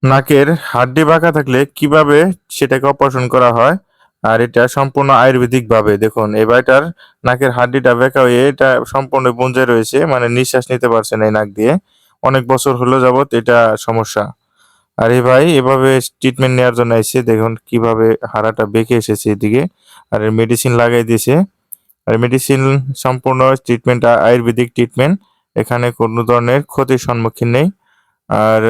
নাকের হাড্ডি বাঁকা থাকলে কিভাবে সেটাকে অপারেশন করা হয়, আর এটা সম্পূর্ণ আয়ুর্বেদিক ভাবে। দেখুন এই ভাইটার নাকের হাড্ডিটা বেঁকা হয়ে এটা সম্পূর্ণ বুঁজে রয়েছে, মানে নিঃশ্বাস নিতে পারছে না এই নাক দিয়ে। অনেক বছর হলো যাবত এটা সমস্যা। আর এই ভাই এভাবে ট্রিটমেন্ট নেওয়ার জন্য এসে দেখুন কিভাবে হাড়াটা বেঁকে এসেছে এদিকে, আর মেডিসিন লাগাই দিয়েছে। আর মেডিসিন সম্পূর্ণ ট্রিটমেন্ট আয়ুর্বেদিক ট্রিটমেন্ট, এখানে কোনো ধরনের ক্ষতির সম্মুখীন নেই। আর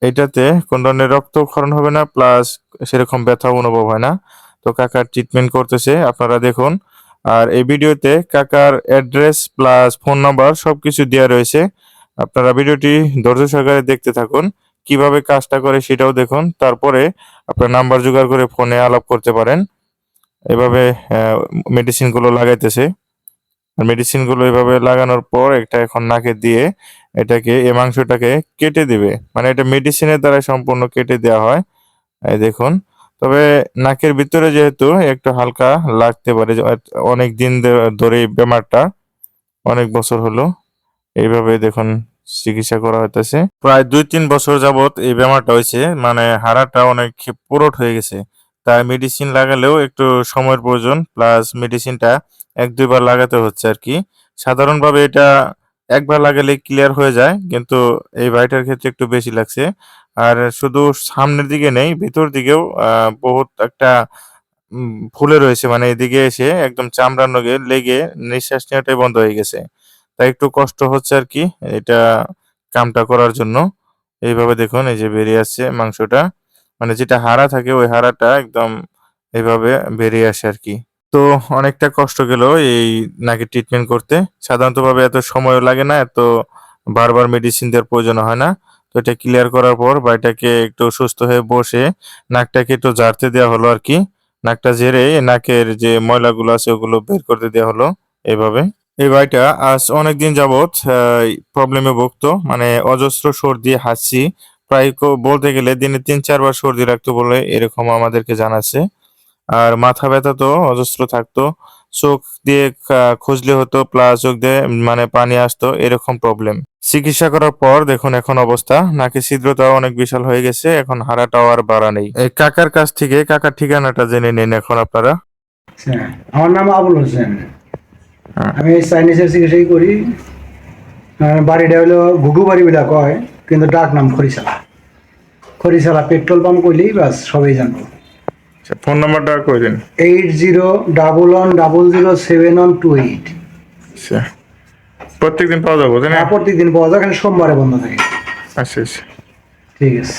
এটাতে কোন ধরনের রক্তক্ষরণ হবে না, প্লাস সেরকম ব্যথা অনুভব হয় না। তো কাকার ট্রিটমেন্ট করতেছে, আপনারা দেখুন। আর এই ভিডিওতে কাকার অ্যাড্রেস প্লাস ফোন নাম্বার সবকিছু দেওয়া রয়েছে। আপনারা ভিডিওটি ধৈর্য সহকারে দেখতে থাকুন, কিভাবে কাজটা করে সেটাও দেখুন। তারপরে আপনার নাম্বার জোগাড় করে ফোনে আলাপ করতে পারেন। এভাবে মেডিসিনগুলো লাগাইতেছে। আর মেডিসিনগুলো এভাবে লাগানোর পর একটা এখন নাকে দিয়ে এটাকে এই মাংসটাকে কেটে দিবে। মানে এটা মেডিসিনের দ্বারা সম্পূর্ণ কেটে দেওয়া হয়। এই দেখুন। তবে নাকের ভিতরে যেহেতু একটু হালকা লাগতে পারে, অনেক দিন ধরে এই বেমারটা, অনেক বছর হলো এইভাবে দেখুন চিকিৎসা করা হইতেছে। প্রায় ২-৩ বছর যাবত এই বেমারটা হয়েছে, মানে হাড়াটা অনেক পুরোট হয়ে গেছে। তাই মেডিসিন লাগালেও একটু সময়ের প্রয়োজন, প্লাস মেডিসিনটা ১-২ বার লাগাতে হচ্ছে আরকি। সাধারণভাবে এটা একবার লাগালেই ক্লিয়ার হয়ে যায়, কিন্তু এই ভাইটার ক্ষেত্রে একটু বেশি লাগছে। আর শুধু সামনের দিকে নেই, ভিতর দিকেও বহুত একটা ফুলে রয়েছে। মানে এদিকে এসে একদম চামড়ার নগে লেগে নিঃশ্বাস নেওয়াটাই বন্ধ হয়ে গেছে। তাই একটু কষ্ট হচ্ছে আরকি এটা কামটা করার জন্য। এইভাবে দেখুন এই যে বেরিয়ে আসছে মাংসটা। মানে যেটা হাড়া থাকে ওই হাড়াটা একদম এভাবে বেরিয়ে আসে আরকি। তো অনেকটা কষ্ট গেল এই নাকের ট্রিটমেন্ট করতে। সাধারণতভাবে এত সময়ও লাগে না, এত বারবার মেডিসিন দেওয়ার প্রয়োজনও হয় না। তো এটা ক্লিয়ার করার পর ভাইটাকে একটু সুস্থ হয়ে বসে নাকটাকে একটু ঝাড়তে দেওয়া হলো আরকি। নাকটা ঝেড়ে নাকের যে ময়লাগুলো আছে ওগুলো বের করতে দেওয়া হলো এভাবে। এই ভাইটা আজ অনেকদিন যাবৎ প্রবলেমে ভুগতো। মানে অজস্র সর্দি, হাঁচি, প্রায় বলতে গেলে দিনে ৩-৪ বার সর্দি লাগতো বলে এরকম আমাদেরকে জানাচ্ছে। আর মাথা ব্যথা তো অজস্র থাকতো। চোখ দিয়ে খুঁজলে হতো, প্লাস চোখ দিয়ে মানে পানি আসতো, এরকম প্রবলেম। চিকিৎসা করার পর দেখুন এখন অবস্থা, নাকের ছিদ্রটাও অনেক বিশাল হয়ে গেছে, এখন হাড়াটাও আর বাড়া নেই। এই কাকার কাছ থেকে কাকার ঠিকানাটা জেনে নিন এখন আপনারা। আচ্ছা, আমার নাম আবুল হোসেন। হ্যাঁ। আমি চাইনিজের চিকিৎসাই করি। বাড়িটা হলো ঘুঘু বাড়ি বলে কয়, কিন্তু ডাক নাম খরিশালা। খরিশালা পেট্রোল পাম্প করলেই বাস সবাই জানবো। আচ্ছা, ফোন নাম্বারটা কই দিন। 8011771228। আচ্ছা, প্রত্যেকদিন পাওয়া যাবো তাই না? প্রত্যেক দিন পাওয়া যায়, এখানে সোমবারে বন্ধ থাকে। আচ্ছা আচ্ছা। ঠিক আছে।